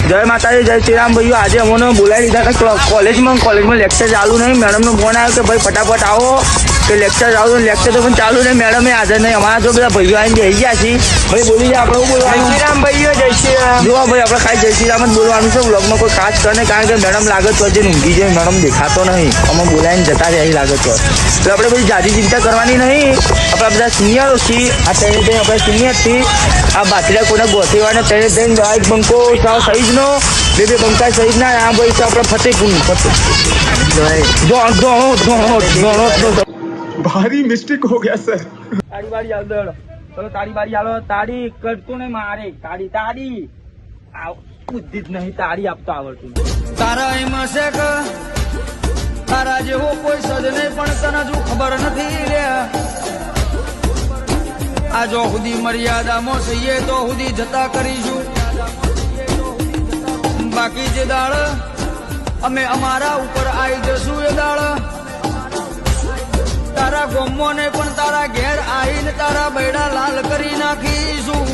જય માતાજી, જય શ્રી રામ ભાઈઓ। આજે અમને બોલાવી લીધા હતા કોલેજમાં લેક્ચર ચાલુ નહીં। મેડમનો ફોન આવ્યો કે ભાઈ ફટાફટ આવો કે લેક્ચર ચાલુ। લેક્ચર તો પણ ચાલુ નહીં, મેડમે હાજર નહીં। અમારા જો બધા ભાઈઓ આવીને બેસી ગયા છીએ। ભાઈ બોલી જાય, આપણે શું બોલવાનું? જય શ્રી રામ ભાઈઓ, જય શ્રી રામ। જો ભાઈ આપણે ખાલી જય શ્રી રામ જ બોલવાનું છે। બ્લોગમાં કોઈ ખાસ કરે નહીં, કારણ કે મેડમ લાગે તો હજી ઊંઘી જાય। મેડમ દેખાતો નહીં, અમે બોલાવીને જતા રહ્યા લાગે તો આપણે બધી જાજી ચિંતા કરવાની નહીં। આપણા બધા સિનિયરો છીએ, આ તેને આપણે સિનિયર છીએ। આ બાથડા કોને ગોઠવવાને તેને એક બંકો સાઈઝનો બે બંકા સાઈઝના આ ભાઈ છે આપણે ફતેપુરનું भारी मिस्टेक हो गया सर। તાળી બારી આલો દડો, ચલો તાળી બારી આલો। તાળી કરતો ને મારે તાળી બુદ્ધિ જ નહીં, તાળી આપતો આવડતું તારા એમાં છે કે તારા જેવો કોઈ સજ નહીં, પણ તને જો ખબર નથી રે આ જો સુધી મર્યાદામાં સહીએ તો સુધી જતા કરીશું। બાકી જે દાળ અમે અમારા ઉપર આવી જશું એ દાળ તારા ગોમો ને પણ તારા ઘેર આવીને તારા બૈડા લાલ કરી નાખીશું।